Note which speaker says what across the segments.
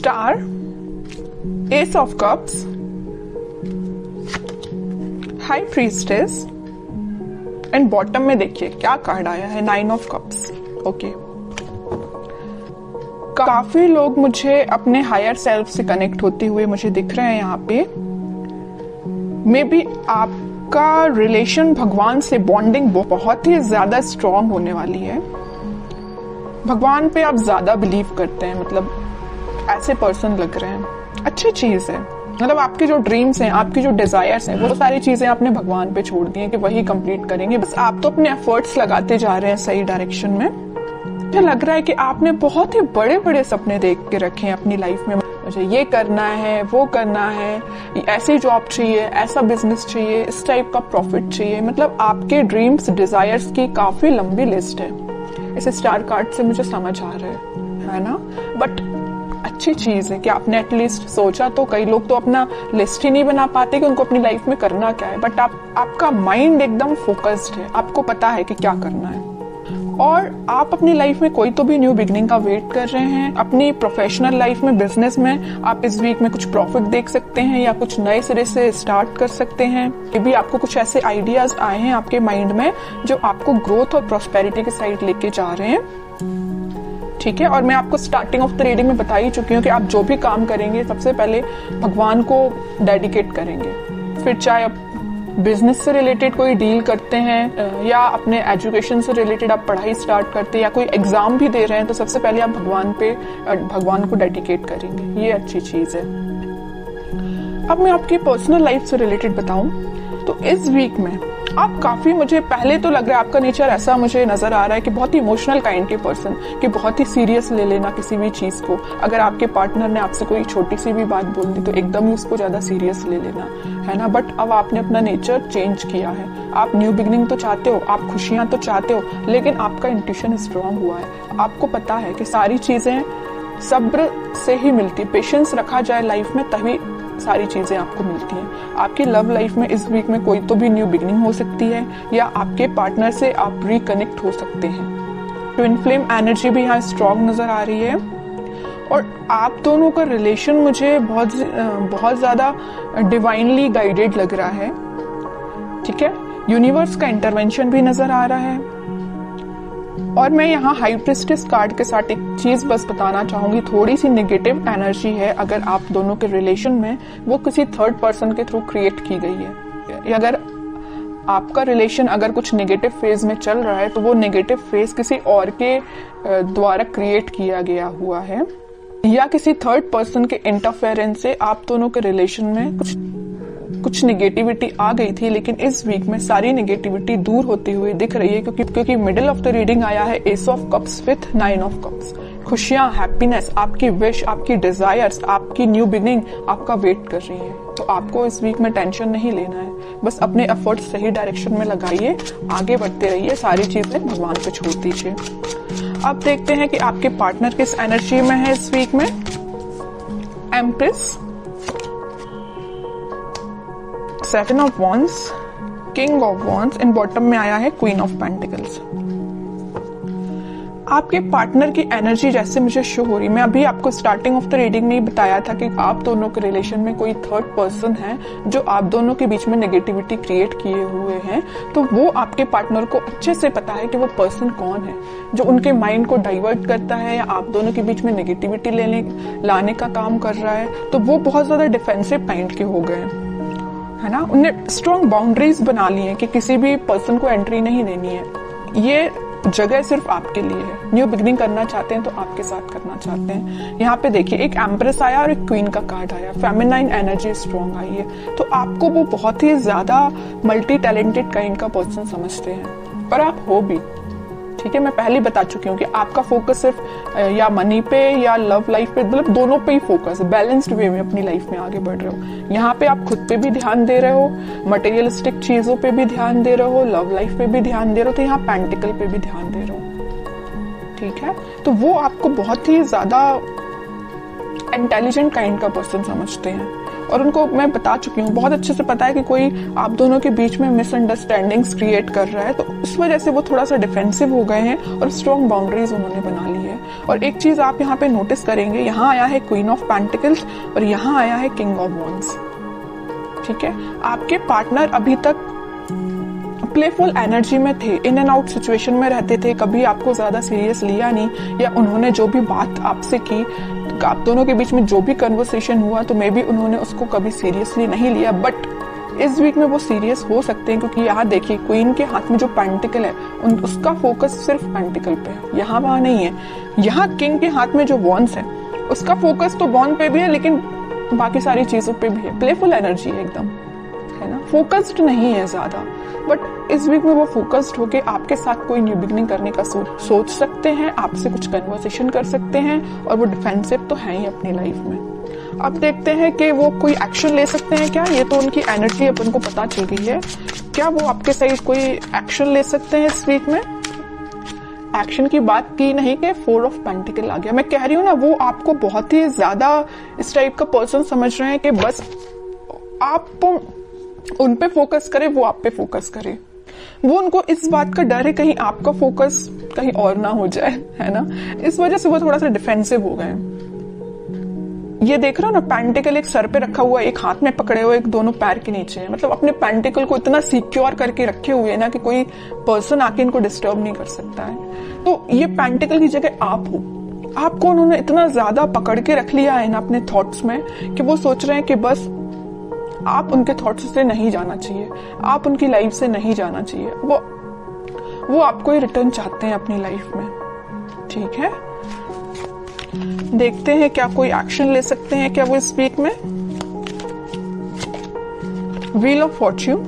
Speaker 1: Star, S of cups, high priestess and bottom में देखिए क्या कार्ड आया है, 9 ऑफ कप्स। ओके, काफी लोग मुझे अपने हायर सेल्फ से कनेक्ट होते हुए मुझे दिख रहे हैं यहाँ पे। मे बी आपका रिलेशन भगवान से बॉन्डिंग बहुत ही ज्यादा स्ट्रांग होने वाली है। भगवान पे आप ज्यादा बिलीव करते हैं, मतलब ऐसे पर्सन लग रहे हैं। अच्छी चीज है, मतलब आपके जो ड्रीम्स हैं, आपकी जो डिजायर्स हैं, वो सारी चीजें आपने भगवान पे छोड़ दी हैं कि वही कंप्लीट करेंगे। बस आप तो अपने एफर्ट्स लगाते जा रहे हैं सही डायरेक्शन में। मुझे लग रहा है कि आपने बहुत ही बड़े बड़े सपने देख के रखे हैं अपनी लाइफ में। मुझे ये करना है, वो करना है, ऐसी जॉब चाहिए, ऐसा बिजनेस चाहिए, इस टाइप का प्रॉफिट चाहिए। मतलब आपके ड्रीम्स डिजायर्स की काफी लंबी लिस्ट है। इस स्टार कार्ड से मुझे समझ आ रहा है ना। बट अच्छी चीज है कि आपने एटलीस्ट सोचा। तो कई लोग तो अपना लिस्ट ही नहीं बना पाते कि उनको अपनी लाइफ में करना क्या है। बट आपका माइंड एकदम फोकस्ड है, आपको पता है कि क्या करना है। और आप अपनी लाइफ में कोई तो भी न्यू बिगनिंग का वेट कर रहे हैं। अपनी प्रोफेशनल लाइफ में, बिजनेस में आप इस वीक में कुछ प्रॉफिट देख सकते हैं या कुछ नए सिरे से स्टार्ट कर सकते हैं। ये भी आपको कुछ ऐसे आइडियाज आए हैं आपके माइंड में जो आपको ग्रोथ और प्रॉस्पेरिटी की साइड लेके जा रहे हैं। ठीक है, और मैं आपको स्टार्टिंग ऑफ द रीडिंग में बता ही चुकी हूँ कि आप जो भी काम करेंगे सबसे पहले भगवान को डेडिकेट करेंगे। फिर चाहे आप बिजनेस से रिलेटेड कोई डील करते हैं या अपने एजुकेशन से रिलेटेड आप पढ़ाई स्टार्ट करते हैं या कोई एग्जाम भी दे रहे हैं, तो सबसे पहले आप भगवान को डेडिकेट करेंगे। ये अच्छी चीज है। अब मैं आपकी पर्सनल लाइफ से रिलेटेड बताऊं तो इस वीक में आप काफी, मुझे पहले तो लग रहा है आपका नेचर ऐसा मुझे नजर आ रहा है कि बहुत ही इमोशनल काइंड के पर्सन, कि बहुत ही सीरियस ले लेना किसी भी चीज को। अगर आपके पार्टनर ने आपसे कोई छोटी सी भी बात बोल दी तो एकदम ही उसको ज्यादा सीरियस ले लेना, है ना। बट अब आपने अपना नेचर चेंज किया है। आप न्यू बिगनिंग तो चाहते हो, आप खुशियां तो चाहते हो, लेकिन आपका इंट्यूशन स्ट्रांग हुआ है। आपको पता है कि सारी चीजें सब्र से ही मिलती, पेशेंस रखा जाए लाइफ में तभी सारी चीजें आपको मिलती हैं। आपकी लव लाइफ में इस वीक में कोई तो भी न्यू बिगनिंग हो सकती है या आपके पार्टनर से आप रिकनेक्ट हो सकते हैं। ट्विन फ्लेम एनर्जी भी यहाँ स्ट्रांग नजर आ रही है और आप दोनों का रिलेशन मुझे बहुत ज्यादा डिवाइनली गाइडेड लग रहा है। ठीक है, यूनिवर्स का इंटरवेंशन भी नजर आ रहा है। और मैं यहाँ हाई प्रीस्टेस कार्ड के साथ एक चीज बस बताना चाहूंगी, थोड़ी सी नेगेटिव एनर्जी है अगर आप दोनों के रिलेशन में, वो किसी थर्ड पर्सन के थ्रू क्रिएट की गई है। अगर आपका रिलेशन अगर कुछ नेगेटिव फेज में चल रहा है तो वो नेगेटिव फेज किसी और के द्वारा क्रिएट किया गया हुआ है या किसी थर्ड पर्सन के इंटरफेरेंस से आप दोनों के रिलेशन में कुछ नेगेटिविटी आ गई थी। लेकिन इस वीक में सारी नेगेटिविटी दूर होती हुई दिख रही है क्योंकि मिडिल ऑफ द रीडिंग आया है S of cups with 9 of cups. खुशियां, हैप्पीनेस, आपकी विश, आपकी डिजायर्स, आपकी न्यू बिगिनिंग आपका वेट कर रही है। तो आपको इस वीक में टेंशन नहीं लेना है, बस अपने एफर्ट सही डायरेक्शन में लगाइए, आगे बढ़ते रहिए, सारी चीजें भगवान पे छोड़ दीजिए। अब देखते हैं कि आपके पार्टनर किस एनर्जी में है इस वीक में। Empress, 7 of wands, king of wands and bottom में आया है क्वीन ऑफ पेंटिकल्स। आपके पार्टनर की एनर्जी जैसे मुझे शो हो रही, मैं अभी आपको स्टार्टिंग ऑफ द रीडिंग में ही बताया था कि आप दोनों के रिलेशन में कोई थर्ड पर्सन है जो आप दोनों के बीच में नेगेटिविटी क्रिएट किए हुए हैं। तो वो आपके पार्टनर को अच्छे से पता है कि वो पर्सन कौन है जो उनके माइंड को डाइवर्ट करता है या आप दोनों के बीच में नेगेटिविटी लाने का काम कर रहा है। तो वो बहुत ज्यादा डिफेंसिव काइंड के हो गए हैं, है ना। उन्हें स्ट्रॉन्ग बाउंड्रीज बना ली है कि किसी भी पर्सन को एंट्री नहीं देनी है। ये जगह सिर्फ आपके लिए है। न्यू बिगिनिंग करना चाहते हैं तो आपके साथ करना चाहते हैं। यहाँ पे देखिए एक एम्प्रेस आया और एक क्वीन का कार्ड आया, फेमिनाइन एनर्जी स्ट्रॉन्ग आई है। तो आपको वो बहुत ही ज्यादा मल्टी टैलेंटेड काइंड का पर्सन समझते हैं और आप हो भी। ठीक है, मैं पहले बता चुकी हूँ कि आपका फोकस सिर्फ या मनी पे या लव लाइफ पे, मतलब दोनों पे ही फोकस है। बैलेंस्ड वे में अपनी लाइफ में आगे बढ़ रहे हो। यहाँ पे आप खुद पे भी ध्यान दे रहे हो, मटेरियलिस्टिक चीजों पे भी ध्यान दे रहे हो, लव लाइफ पे भी ध्यान दे रहे हो, तो यहाँ पेंटिकल पे भी ध्यान दे रहे हो। ठीक है, तो वो आपको बहुत ही ज्यादा इंटेलिजेंट काइंड का पर्सन समझते हैं और उनको मैं बता चुकी हूँ, बहुत अच्छे से पता है कि कोई आप दोनों के बीच में मिसअंडरस्टैंडिंग्स क्रिएट कर रहा है, तो इस वजह से वो थोड़ा सा डिफेंसिव हो गए हैं और स्ट्रॉन्ग बाउंड्रीज उन्होंने बना ली है। और एक चीज आप यहाँ पे नोटिस करेंगे, यहाँ आया है क्वीन ऑफ पेंटिकल्स और यहाँ आया है किंग ऑफ वॉन्ड्स। ठीक है, आपके पार्टनर अभी तक प्लेफुल एनर्जी में थे, इन एंड आउट सिचुएशन में रहते थे, कभी आपको ज्यादा सीरियस लिया नहीं, या उन्होंने जो भी बात आपसे की, आप दोनों के बीच में जो भी कन्वर्सेशन हुआ तो मे बी उन्होंने उसको कभी सीरियसली नहीं लिया। बट इस वीक में वो सीरियस हो सकते हैं, क्योंकि यहाँ देखिए क्वीन के हाथ में जो पेंटिकल है उसका फोकस सिर्फ पेंटिकल पे है, यहाँ वहां नहीं है। यहाँ किंग के हाथ में जो वॉन्ड्स है उसका फोकस तो वॉन्ड पे भी है, लेकिन बाकी सारी चीजों पे भी है। प्लेफुल एनर्जी है एकदम, है ना, फोकस्ड नहीं है ज्यादा। बट इस वीक में वो फोकस्ड होके आपके साथ कोई न्यू बिगनिंग करने का सोच सकते हैं, आपसे कुछ कन्वर्सेशन कर सकते हैं, और वो डिफेंसिव तो है ही अपनी लाइफ में। अब देखते हैं कि वो कोई एक्शन ले सकते हैं क्या। ये तो उनकी एनर्जी अपन को पता चल गई है, क्या वो आपके साइड कोई एक्शन ले सकते हैं इस वीक में। एक्शन की बात की नहीं कि 4 ऑफ पेंटिकल आ गया। मैं कह रही हूँ ना, वो आपको बहुत ही ज्यादा इस टाइप का पर्सन समझ रहे हैं कि बस आप उन पे फोकस करें, वो आप पे फोकस करें। वो उनको इस बात का डर है कहीं आपका फोकस कहीं और ना हो जाए, है ना, इस वजह से वो थोड़ा सा डिफेंसिव हो गए। ये देख रहे हो ना, पेंटिकल एक सर पे रखा हुआ, एक हाथ में पकड़े हुए, एक दोनों पैर के नीचे है। मतलब अपने पेंटिकल को इतना सिक्योर करके रखे हुए है ना कि कोई पर्सन आके इनको डिस्टर्ब नहीं कर सकता है। तो ये पेंटिकल की जगह आप हो, आपको उन्होंने इतना ज्यादा पकड़ के रख लिया है ना अपने थॉट्स में कि वो सोच रहे हैं कि बस आप उनके थॉट्स से नहीं जाना चाहिए, आप उनकी लाइफ से नहीं जाना चाहिए। वो आपको ही रिटर्न चाहते हैं अपनी लाइफ में। ठीक है, देखते हैं क्या कोई एक्शन ले सकते हैं क्या वो इस वीक में। व्हील ऑफ फॉर्च्यून,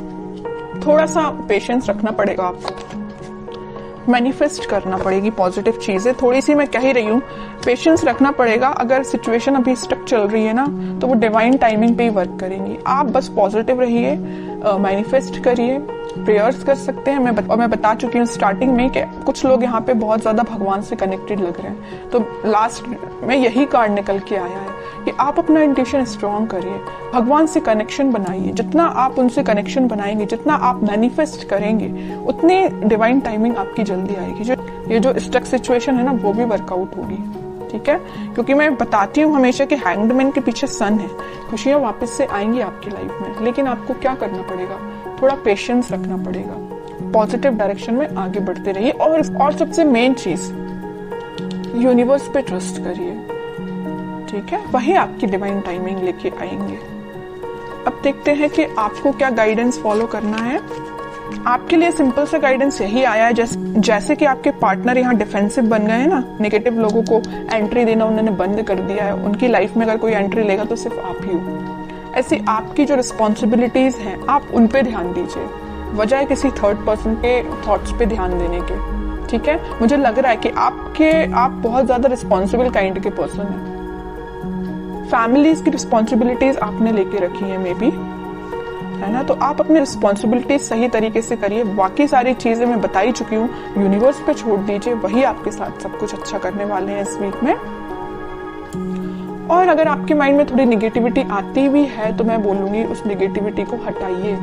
Speaker 1: थोड़ा सा पेशेंस रखना पड़ेगा आपको, मैनिफेस्ट करना पड़ेगी पॉजिटिव चीजें। थोड़ी सी मैं कह ही रही हूँ, पेशेंस रखना पड़ेगा। अगर सिचुएशन अभी स्टक चल रही है ना, तो वो डिवाइन टाइमिंग पे ही वर्क करेंगी। आप बस पॉजिटिव रहिए, मैनिफेस्ट करिए, प्रेयर्स कर सकते हैं। मैं बता चुकी हूँ स्टार्टिंग में कि कुछ लोग यहाँ पे बहुत ज्यादा भगवान से कनेक्टेड लग रहे हैं, तो लास्ट में यही कार्ड निकल के आया है कि आप अपना इंट्यूशन स्ट्रॉन्ग करिए, भगवान से कनेक्शन बनाइए। जितना आप उनसे कनेक्शन बनाएंगे, जितना आप मैनिफेस्ट करेंगे, उतनी डिवाइन टाइमिंग आपकी जल्दी आएगी। ये जो स्टक सिचुएशन है ना, वो भी वर्कआउट होगी। ठीक है, क्योंकि मैं बताती हूँ हमेशा कि हैंग्ड मैन के पीछे सन है, खुशियां वापस से आएंगी आपकी लाइफ में। लेकिन आपको क्या करना पड़ेगा, थोड़ा पेशेंस रखना पड़ेगा, पॉजिटिव डायरेक्शन में आगे बढ़ते रहिए। और सबसे मेन चीज, यूनिवर्स पे ट्रस्ट करिए। ठीक है, वही आपकी डिवाइन टाइमिंग लेके आएंगे। अब देखते हैं कि आपको क्या गाइडेंस फॉलो करना है। आपके लिए सिंपल सा गाइडेंस यही आया है, जैसे कि आपके पार्टनर यहाँ डिफेंसिव बन गए हैं ना, नेगेटिव लोगों को एंट्री देना उन्होंने बंद कर दिया है, उनकी लाइफ में अगर कोई एंट्री लेगा तो सिर्फ आप ही हो। ऐसी आपकी जो रिस्पॉन्सिबिलिटीज हैं, आप उन पे ध्यान दीजिए, बजाय किसी थर्ड पर्सन के थॉट्स पे ध्यान देने के। ठीक है, मुझे लग रहा है कि आप बहुत ज्यादा रिस्पॉन्सिबल काइंड के पर्सन हैं। फैमिलीज की रिस्पॉन्सिबिलिटीज आपने लेके रखी है मे बी, है ना, तो आप अपनी रिस्पॉन्सिबिलिटीज सही तरीके से करिए। बाकी सारी चीजें मैं बता ही चुकी हूँ, यूनिवर्स पे छोड़ दीजिए, वही आपके साथ सब कुछ अच्छा करने वाले हैं इस वीक में। और अगर आपके माइंड में थोड़ी निगेटिविटी आती भी है तो मैं बोलूंगी उस निगेटिविटी को हटाइए।